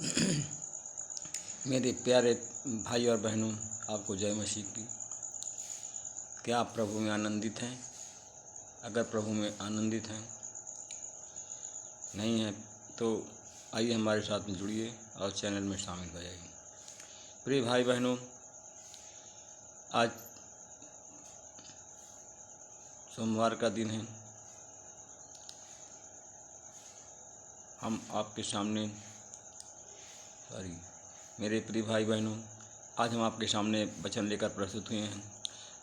मेरे प्यारे भाई और बहनों, आपको जय मसीह की। क्या आप प्रभु में आनंदित हैं? अगर प्रभु में आनंदित हैं, नहीं हैं, तो आइए हमारे साथ में जुड़िए और चैनल में शामिल हो जाइए। प्रिय भाई बहनों, आज सोमवार का दिन है। हम आपके सामने मेरे प्रिय भाई बहनों, आज हम आपके सामने वचन लेकर प्रस्तुत हुए हैं।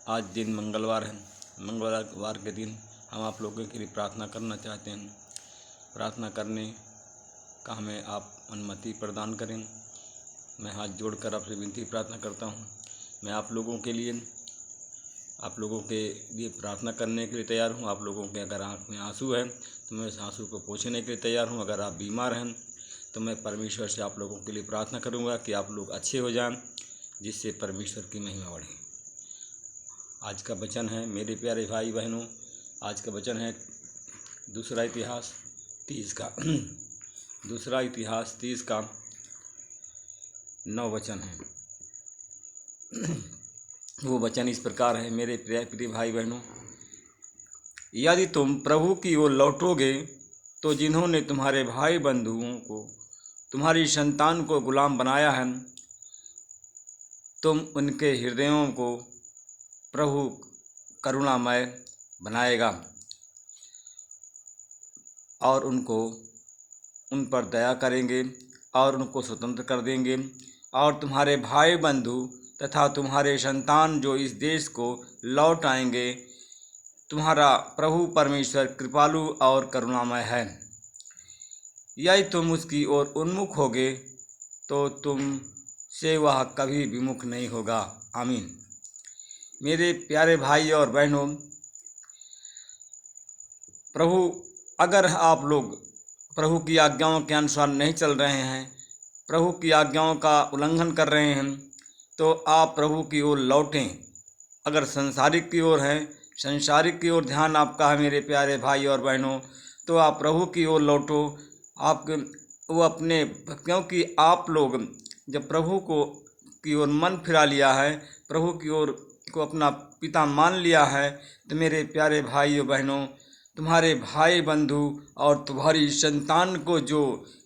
आज दिन मंगलवार है। मंगलवार के दिन हम आप लोगों के लिए प्रार्थना करना चाहते हैं। प्रार्थना करने का हमें आप अनुमति प्रदान करें। मैं हाथ जोड़कर आपसे विनती प्रार्थना करता हूं। मैं आप लोगों के लिए प्रार्थना करने के लिए तैयार हूं। आप लोगों के अगर आँख में आंसू है तो मैं उस आंसू को पोंछने के लिए तैयार हूं। अगर आप बीमार हैं तो मैं परमेश्वर से आप लोगों के लिए प्रार्थना करूंगा कि आप लोग अच्छे हो जाएं, जिससे परमेश्वर की महिमा बढ़े। आज का वचन है मेरे प्यारे भाई बहनों, आज का वचन है दूसरा इतिहास 30 का 9 वचन है। वो वचन इस प्रकार है। मेरे प्रिय भाई बहनों, यदि तुम प्रभु की ओर लौटोगे तो जिन्होंने तुम्हारे भाई बंधुओं को, तुम्हारी संतान को गुलाम बनाया है, तुम उनके हृदयों को प्रभु करुणामय बनाएगा और उन पर दया करेंगे और उनको स्वतंत्र कर देंगे। और तुम्हारे भाई बंधु तथा तुम्हारे संतान जो इस देश को लौट आएंगे, तुम्हारा प्रभु परमेश्वर कृपालु और करुणामय है। यदि तुम उसकी ओर उन्मुख होगे तो तुम से वह कभी विमुख नहीं होगा। आमीन। मेरे प्यारे भाई और बहनों, अगर आप लोग प्रभु की आज्ञाओं के अनुसार नहीं चल रहे हैं, प्रभु की आज्ञाओं का उल्लंघन कर रहे हैं, तो आप प्रभु की ओर लौटें। अगर संसारिक की ओर हैं, संसारिक की ओर ध्यान आपका है मेरे प्यारे भाई और बहनों, तो आप प्रभु की ओर लौटो। क्योंकि आप लोग जब प्रभु की ओर मन फिरा लिया है, प्रभु की ओर को अपना पिता मान लिया है, तो मेरे प्यारे भाई और बहनों, तुम्हारे भाई बंधु और तुम्हारी संतान को जो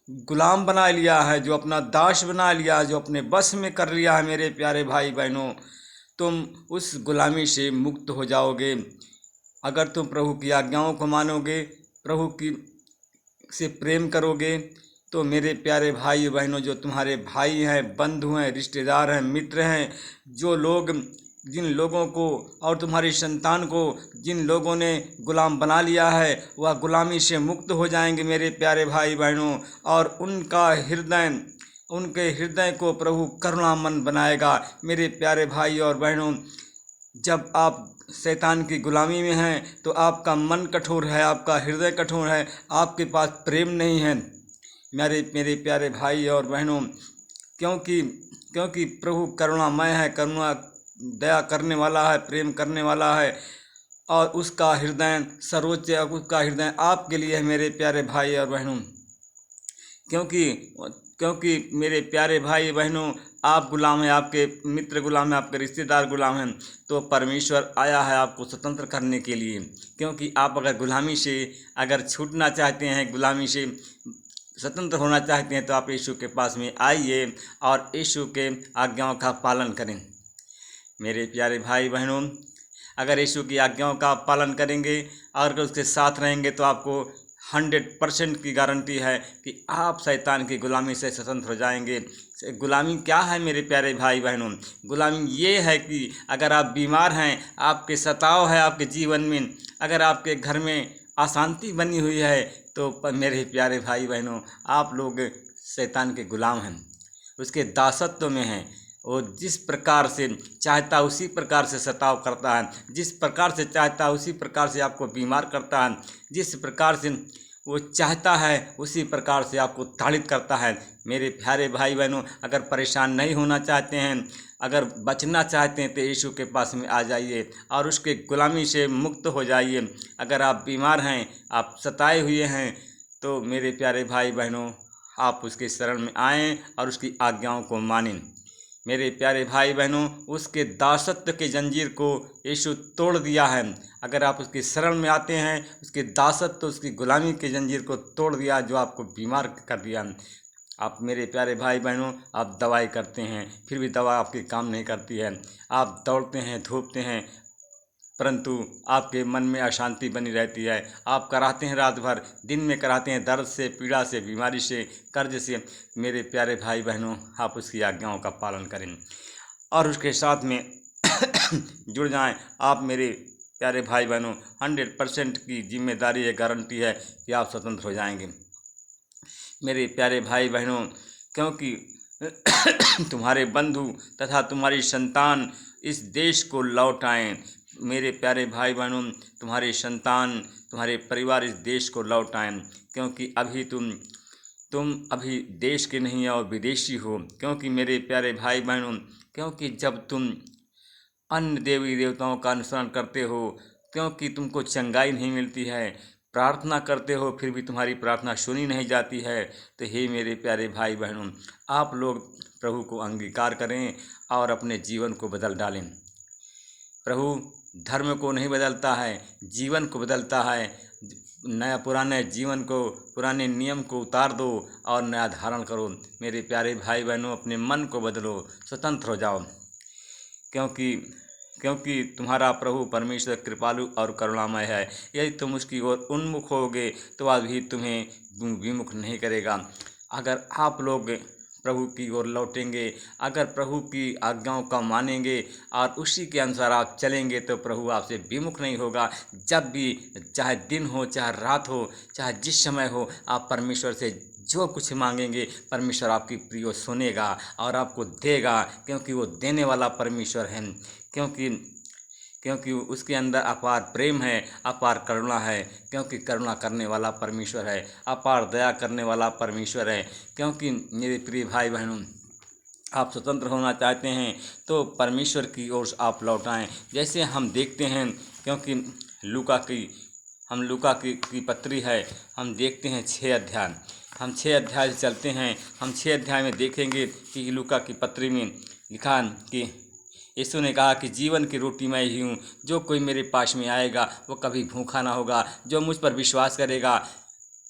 गुलाम बना लिया है, जो अपना दास बना लिया है, जो अपने बस में कर लिया है, मेरे प्यारे भाई बहनों, तुम उस गुलामी से मुक्त हो जाओगे। अगर तुम प्रभु की आज्ञाओं को मानोगे, प्रभु की से प्रेम करोगे, तो मेरे प्यारे भाई बहनों, जो तुम्हारे भाई हैं, बंधु हैं, रिश्तेदार हैं, मित्र हैं, जिन लोगों को और तुम्हारी संतान को जिन लोगों ने गुलाम बना लिया है, वह गुलामी से मुक्त हो जाएंगे मेरे प्यारे भाई बहनों। और उनके हृदय को प्रभु करुणामय बनाएगा। मेरे प्यारे भाई और बहनों, जब आप शैतान की गुलामी में हैं तो आपका मन कठोर है, आपका हृदय कठोर है, आपके पास प्रेम नहीं है मेरे प्यारे भाई और बहनों। क्योंकि प्रभु करुणामय है, दया करने वाला है, प्रेम करने वाला है, और उसका हृदय सर्वोच्च, उसका हृदय आपके लिए है मेरे प्यारे भाई और बहनों। क्योंकि मेरे प्यारे भाई बहनों, आप गुलाम हैं, आपके मित्र गुलाम हैं, आपके रिश्तेदार गुलाम हैं, तो परमेश्वर आया है आपको स्वतंत्र करने के लिए। क्योंकि आप अगर गुलामी से छूटना चाहते हैं, गुलामी से स्वतंत्र होना चाहते हैं, तो आप यीशु के पास में आइए और यीशु के आज्ञाओं का पालन करें। मेरे प्यारे भाई बहनों, अगर यीशु की आज्ञाओं का पालन करेंगे और उसके साथ रहेंगे, तो आपको 100% की गारंटी है कि आप शैतान की गुलामी से स्वतंत्र हो जाएंगे। गुलामी क्या है मेरे प्यारे भाई बहनों? गुलामी ये है कि अगर आप बीमार हैं, आपके सताव है आपके जीवन में, अगर आपके घर में अशांति बनी हुई है, तो मेरे प्यारे भाई बहनों, आप लोग शैतान के गुलाम हैं, उसके दासत्व में हैं। वो जिस प्रकार से चाहता उसी प्रकार से सताव करता है, जिस प्रकार से चाहता उसी प्रकार से आपको बीमार करता है, जिस प्रकार से वो चाहता है उसी प्रकार से आपको ताड़ित करता है। मेरे प्यारे भाई बहनों, अगर परेशान नहीं होना चाहते हैं, अगर बचना चाहते हैं, तो यीशु के पास में आ जाइए और उसके गुलामी से मुक्त हो जाइए। अगर आप बीमार हैं, आप सताए हुए हैं, तो मेरे प्यारे भाई बहनों, आप उसके शरण में आएं और उसकी आज्ञाओं को मानें। मेरे प्यारे भाई बहनों, उसके दासत्व के जंजीर को यीशु तोड़ दिया है। अगर आप उसके शरण में आते हैं, उसके दासत्व, उसकी गुलामी के जंजीर को तोड़ दिया जो आपको बीमार कर दिया। आप मेरे प्यारे भाई बहनों, आप दवाई करते हैं फिर भी दवा आपके काम नहीं करती है। आप दौड़ते हैं, धूपते हैं, परंतु आपके मन में अशांति बनी रहती है। आप कराहते हैं रात भर, दिन में कराहते हैं दर्द से, पीड़ा से, बीमारी से, कर्ज से। मेरे प्यारे भाई बहनों, आप उसकी आज्ञाओं का पालन करें और उसके साथ में जुड़ जाएं। आप मेरे प्यारे भाई बहनों, 100% की जिम्मेदारी है, गारंटी है कि आप स्वतंत्र हो जाएंगे। मेरे प्यारे भाई बहनों, क्योंकि तुम्हारे बंधु तथा तुम्हारी संतान इस देश को लौट आएँ। मेरे प्यारे भाई बहनों, तुम्हारे संतान, तुम्हारे परिवार इस देश को लौट आएँ, क्योंकि अभी तुम अभी देश के नहीं और विदेशी हो। क्योंकि मेरे प्यारे भाई बहनों, क्योंकि जब तुम अन्य देवी देवताओं का अनुसरण करते हो, क्योंकि तुमको चंगाई नहीं मिलती है, प्रार्थना करते हो फिर भी तुम्हारी प्रार्थना सुनी नहीं जाती है, तो हे मेरे प्यारे भाई बहनों, आप लोग प्रभु को अंगीकार करें और अपने जीवन को बदल डालें। प्रभु धर्म को नहीं बदलता है, जीवन को बदलता है। नया पुराने जीवन को, पुराने नियम को उतार दो और नया धारण करो। मेरे प्यारे भाई बहनों, अपने मन को बदलो, स्वतंत्र हो जाओ। क्योंकि तुम्हारा प्रभु परमेश्वर कृपालु और करुणामय है। यदि तुम उसकी ओर उन्मुख होगे तो आज भी तुम्हें विमुख नहीं करेगा। अगर आप लोग प्रभु की ओर लौटेंगे, अगर प्रभु की आज्ञाओं का मानेंगे और उसी के अनुसार आप चलेंगे, तो प्रभु आपसे विमुख नहीं होगा। जब भी, चाहे दिन हो, चाहे रात हो, चाहे जिस समय हो, आप परमेश्वर से जो कुछ मांगेंगे, परमेश्वर आपकी प्रिय सुनेगा और आपको देगा, क्योंकि वो देने वाला परमेश्वर है। क्योंकि उसके अंदर अपार प्रेम है, अपार करुणा है, क्योंकि करुणा करने वाला परमेश्वर है, अपार दया करने वाला परमेश्वर है। क्योंकि मेरे प्रिय भाई बहनों, आप स्वतंत्र होना चाहते हैं तो परमेश्वर की ओर आप लौट आएं। जैसे हम देखते हैं, क्योंकि लूका की पत्री है, हम देखते हैं 6 अध्याय। हम 6 अध्याय से चलते हैं। हम 6 अध्याय में देखेंगे कि लूका की पत्री में लिखा कि यीशु ने कहा कि जीवन की रोटी मैं ही हूँ, जो कोई मेरे पास में आएगा वो कभी भूखा ना होगा, जो मुझ पर विश्वास करेगा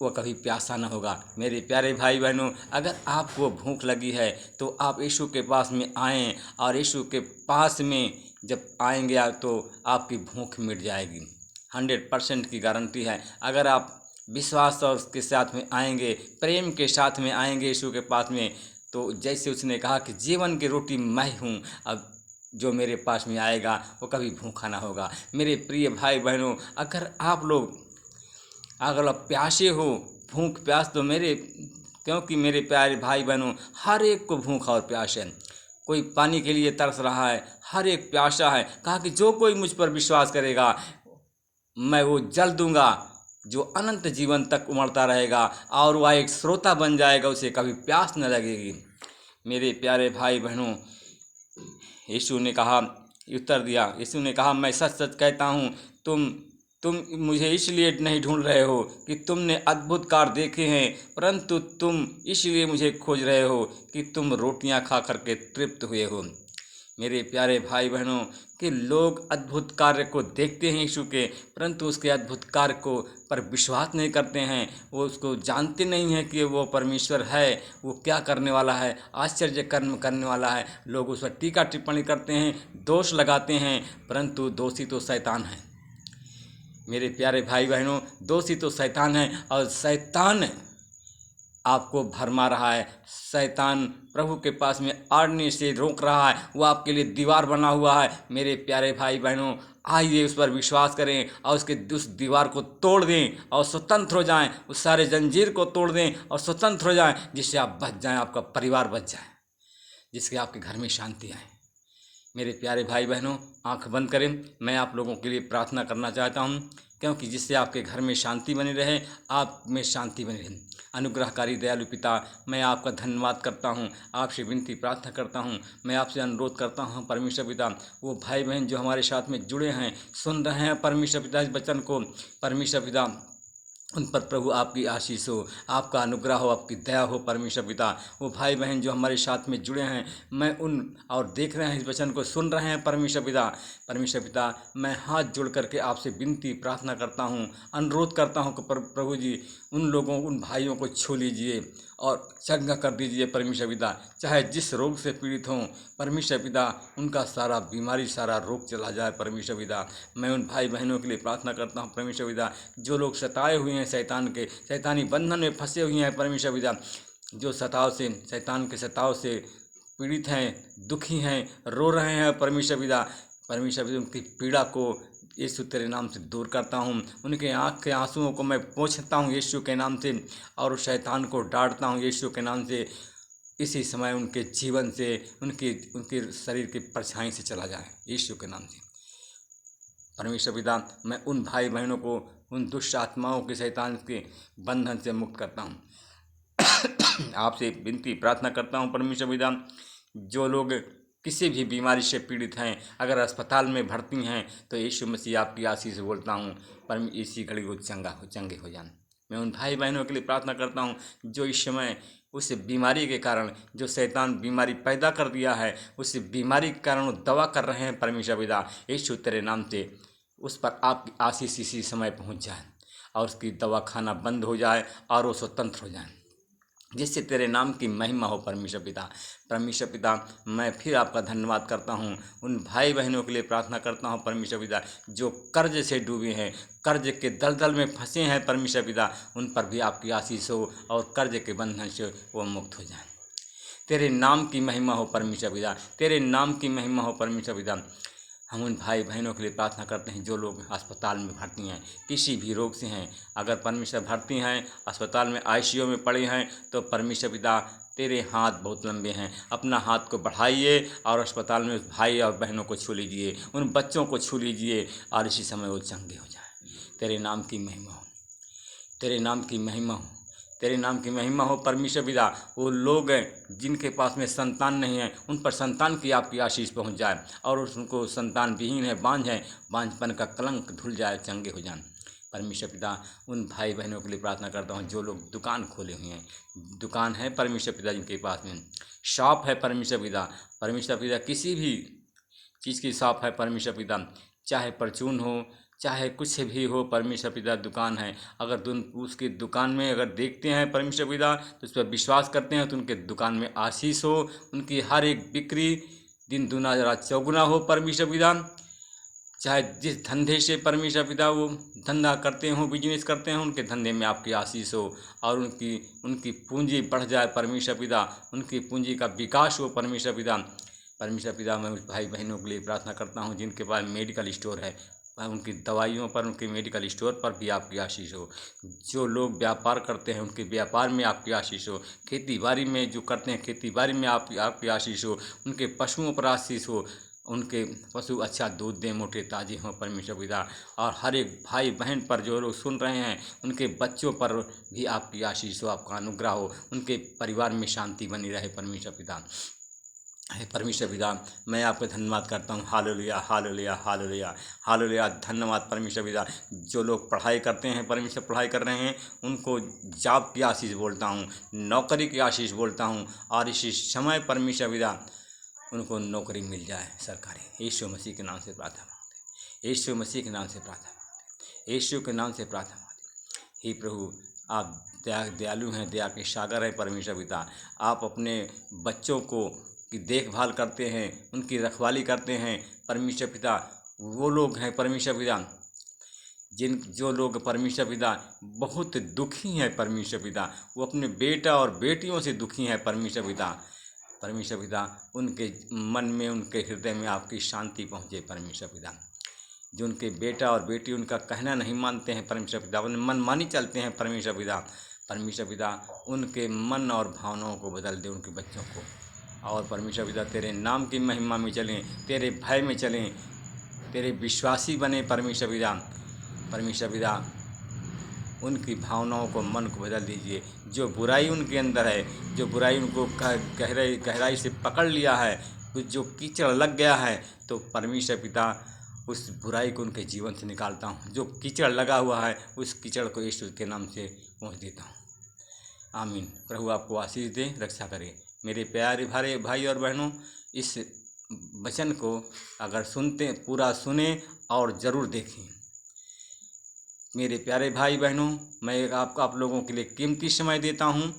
वो कभी प्यासा ना होगा। मेरे प्यारे भाई बहनों, अगर आपको भूख लगी है तो आप यीशु के पास में आएँ, और यीशु के पास में जब आएंगे तो आपकी भूख मिट जाएगी। 100% की गारंटी है। अगर आप विश्वास और उसके साथ में आएंगे, प्रेम के साथ में आएंगे यीशु के पास में, तो जैसे उसने कहा कि जीवन की रोटी मैं हूँ, अब जो मेरे पास में आएगा वो कभी भूखा ना होगा। मेरे प्रिय भाई बहनों, अगर आप प्यासे हो, भूख प्यास तो क्योंकि मेरे प्यारे भाई बहनों, हर एक को भूख और प्यास है। कोई पानी के लिए तरस रहा है, हर एक प्यासा है। कहा कि जो कोई मुझ पर विश्वास करेगा मैं वो जल दूंगा, जो अनंत जीवन तक उमड़ता रहेगा, और वह एक श्रोता बन जाएगा, उसे कभी प्यास न लगेगी। मेरे प्यारे भाई बहनों, यीशु ने कहा, उत्तर दिया, यीशु ने कहा, मैं सच सच कहता हूँ, तुम मुझे इसलिए नहीं ढूंढ रहे हो कि तुमने अद्भुत कार्य देखे हैं, परंतु तुम इसलिए मुझे खोज रहे हो कि तुम रोटियां खा करके तृप्त हुए हो। मेरे प्यारे भाई बहनों, कि लोग अद्भुत कार्य को देखते हैं यीशु के, परंतु उसके अद्भुत कार्य को पर विश्वास नहीं करते हैं। वो उसको जानते नहीं हैं कि वो परमेश्वर है, वो क्या करने वाला है, आश्चर्य कर्म करने वाला है। लोग उस पर टीका टिप्पणी करते हैं, दोष लगाते हैं, परंतु दोषी तो शैतान है। मेरे प्यारे भाई बहनों, दोषी तो शैतान है, और शैतान आपको भरमा रहा है। शैतान प्रभु के पास में आने से रोक रहा है, वो आपके लिए दीवार बना हुआ है। मेरे प्यारे भाई बहनों, आइए उस पर विश्वास करें और उस दीवार को तोड़ दें और स्वतंत्र हो जाएं, उस सारे जंजीर को तोड़ दें और स्वतंत्र हो जाएं, जिससे आप बच जाएं, आपका परिवार बच जाए, जिसके आपके घर में शांति आए। मेरे प्यारे भाई बहनों, आंख बंद करें, मैं आप लोगों के लिए प्रार्थना करना चाहता हूं, क्योंकि जिससे आपके घर में शांति बनी रहे, आप में शांति बनी रहे। अनुग्रहकारी दयालु पिता, मैं आपका धन्यवाद करता हूं, आपसे विनती प्रार्थना करता हूं, मैं आपसे अनुरोध करता हूं परमेश्वर पिता, वो भाई बहन जो हमारे साथ में जुड़े हैं, सुन रहे हैं परमेश्वर पिता इस वचन को, परमेश्वर पिता उन पर प्रभु आपकी आशीष हो, आपका अनुग्रह हो, आपकी दया हो परमेश्वर पिता। वो भाई बहन जो हमारे साथ में जुड़े हैं, मैं उन और देख रहे हैं, इस वचन को सुन रहे हैं परमेश्वर पिता। परमेश्वर पिता, मैं हाथ जोड़ करके आपसे विनती प्रार्थना करता हूँ, अनुरोध करता हूँ कि प्रभु जी उन लोगों, उन भाइयों को छू लीजिए और चंगा कर दीजिए परमेश्वर पिता। चाहे जिस रोग से पीड़ित हों परमेश्वर पिता, उनका सारा बीमारी, सारा रोग चला जाए परमेश्वर पिता। मैं उन भाई बहनों के लिए प्रार्थना करता हूँ परमेश्वर पिता, जो लोग सताए हुए हैं शैतान के, शैतानी बंधन में फंसे हुए हैं परमेश्वर पिता, जो सताव से, शैतान के सताव से पीड़ित हैं, दुखी हैं, रो रहे हैं परमेश्वर पिता। परमेश्वर पिता, उनकी पीड़ा को यीशु तेरे नाम से दूर करता हूँ। उनके आँख के आंसुओं को मैं पोंछता हूँ यीशु के नाम से, और उस शैतान को डांटता हूँ यीशु के नाम से। इसी समय उनके जीवन से, उनके उनके शरीर की परछाई से चला जाए यीशु के नाम से परमेश्वर पिता। मैं उन भाई बहनों को उन दुष्ट आत्माओं के, शैतान के बंधन से मुक्त करता हूँ। आपसे विनती प्रार्थना करता हूँ परमेश्वर पिता, जो लोग किसी भी बीमारी से पीड़ित हैं, अगर अस्पताल में भर्ती हैं, तो यीशु मसीह आपकी आशीष से बोलता हूँ पर इसी घड़ी वो चंगे हो जाएं। मैं उन भाई बहनों के लिए प्रार्थना करता हूँ जो इस समय उस बीमारी के कारण, जो शैतान बीमारी पैदा कर दिया है, उस बीमारी के कारण वो दवा कर रहे हैं परमेश्वर पिता। यीशु तेरे नाम से उस पर आपकी आशीष इसी समय पहुँच जाए और उसकी दवा खाना बंद हो जाए और वो स्वतंत्र हो जाए, जिससे तेरे नाम की महिमा हो परमेश्वर पिता। परमेश्वर पिता, मैं फिर आपका धन्यवाद करता हूँ। उन भाई बहनों के लिए प्रार्थना करता हूँ परमेश्वर पिता, जो कर्ज से डूबे हैं, कर्ज के दलदल में फंसे हैं परमेश्वर पिता, उन पर भी आपकी आशीष हो और कर्ज के बंधन से वो मुक्त हो जाए। तेरे नाम की महिमा हो परमेश्वर पिता, तेरे नाम की महिमा हो परमेश्वर पिता। हम उन भाई बहनों के लिए प्रार्थना करते हैं जो लोग अस्पताल में भर्ती हैं, किसी भी रोग से हैं। अगर परमेश्वर भर्ती हैं, अस्पताल में आईसीयू में पड़े हैं, तो परमेश्वर पिता तेरे हाथ बहुत लंबे हैं, अपना हाथ को बढ़ाइए और अस्पताल में उस भाई और बहनों को छू लीजिए, उन बच्चों को छू लीजिए और इसी समय वो चंगे हो जाएं। तेरे नाम की महिमा हो, तेरे नाम की महिमा हो, तेरे नाम की महिमा हो परमेश्वर पिता। वो लोग हैं जिनके पास में संतान नहीं है, उन पर संतान की आपकी आशीष पहुंच जाए और उनको संतान विहीन है, बांझ है, बांझपन का कलंक धुल जाए, चंगे हो जाए परमेश्वर पिता। उन भाई बहनों के लिए प्रार्थना करता हूँ जो लोग दुकान खोले हुए हैं, दुकान है परमेश्वर पिता, जिनके पास में शॉप है परमेश्वर पिता। परमेश्वर पिता, किसी भी चीज़ की शॉप है परमेश्वर पिता, चाहे परचून हो, चाहे कुछ भी हो परमेश्वर पिता, दुकान है। अगर उसकी दुकान में अगर देखते हैं परमेश्वर पिता, तो उस पर विश्वास करते हैं, तो उनके दुकान में आशीष हो, उनकी हर एक बिक्री दिन दूना रात चौगुना हो परमेश्वर पिता। चाहे जिस धंधे से परमेश्वर पिता वो धंधा करते हों, बिजनेस करते हों, उनके धंधे में आपकी आशीष हो और उनकी पूंजी बढ़ जाए परमेश्वर पिता, उनकी पूंजी का विकास हो परमेश्वर पिता। परमेश्वर पिता, मैं उस भाई बहनों के लिए प्रार्थना करता हूँ जिनके पास मेडिकल स्टोर है, उनकी दवाइयों पर, उनके मेडिकल स्टोर पर भी आपकी आशीष हो। जो लोग व्यापार करते हैं, उनके व्यापार में आपकी आशीष हो। खेती बाड़ी में जो करते हैं, खेती बाड़ी में आपकी आशीष हो। उनके पशुओं पर आशीष हो, उनके पशु अच्छा दूध दें, मोटे ताजे हों परमेश्वर पिता। और हर एक भाई बहन पर जो लोग सुन रहे हैं, उनके बच्चों पर भी आपकी आशीष हो, आपका अनुग्रह हो, उनके परिवार में शांति बनी रहे परमेश्वर पिता। हे परमेश्वर पिता, मैं आपका धन्यवाद करता हूँ। Hallelujah, hallelujah, hallelujah, hallelujah. धन्यवाद परमेश्वर पिता। जो लोग पढ़ाई करते हैं परमेश्वर, पढ़ाई कर रहे हैं, उनको जॉब की आशीष बोलता हूँ, नौकरी की आशीष बोलता हूँ, और इसी समय परमेश्वर पिता उनको नौकरी मिल जाए सरकारी। यीशु मसीह के नाम से प्रार्थना मांगते, यीशु मसीह के नाम से प्रार्थना मांगते, यीशु के नाम से प्रार्थना मांगते। हे प्रभु, आप दयालु हैं, दया के सागर हैं परमेश्वर पिता। आप अपने बच्चों को की देखभाल करते हैं, उनकी रखवाली करते हैं परमेश्वर पिता। वो लोग हैं परमेश्वर पिता जो लोग परमेश्वर पिता बहुत दुखी हैं परमेश्वर पिता, वो अपने बेटा और बेटियों से दुखी हैं परमेश्वर पिता। परमेश्वर पिता, उनके मन में, उनके हृदय में आपकी शांति पहुँचे परमेश्वर पिता। जो उनके बेटा और बेटी उनका कहना नहीं मानते हैं परमेश्वर पिता, उन मनमानी चलते हैं परमेश्वर पिता। परमेश्वर पिता, उनके मन और भावनाओं को बदल दे, उनके बच्चों को। और परमेश्वर पिता, तेरे नाम की महिमा में चलें, तेरे भय में चलें, तेरे विश्वासी बने परमेश्वर पिता। परमेश्वर पिता, उनकी भावनाओं को, मन को बदल दीजिए। जो बुराई उनके अंदर है, जो बुराई उनको गहराई से पकड़ लिया है, कुछ जो कीचड़ लग गया है, तो परमेश्वर पिता उस बुराई को उनके जीवन से निकालता हूँ। जो कीचड़ लगा हुआ है उस कीचड़ को यीशु के नाम से पहुँच देता हूँ। आमीन। प्रभु आपको आशीष दे, रक्षा करे। मेरे प्यारे भाई और बहनों, इस वचन को अगर सुनते पूरा सुने और ज़रूर देखें। मेरे प्यारे भाई बहनों, मैं आप लोगों के लिए कीमती समय देता हूँ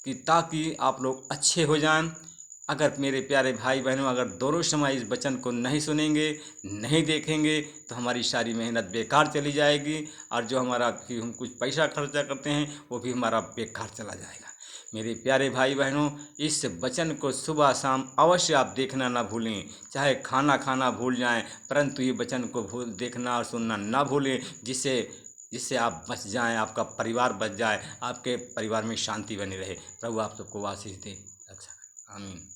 कि ताकि आप लोग अच्छे हो जाएं। अगर मेरे प्यारे भाई बहनों अगर दोनों समय इस वचन को नहीं सुनेंगे, नहीं देखेंगे, तो हमारी सारी मेहनत बेकार चली जाएगी और जो हमारा कि हम कुछ पैसा खर्चा करते हैं वो भी हमारा बेकार चला जाएगा। मेरे प्यारे भाई बहनों, इस वचन को सुबह शाम अवश्य आप देखना ना भूलें। चाहे खाना खाना भूल जाएं, परंतु ये वचन को देखना और सुनना ना भूलें, जिससे आप बच जाएं, आपका परिवार बच जाए, आपके परिवार में शांति बनी रहे। प्रभु आप सबको आशीष दे, रक्षा करें। आमीन।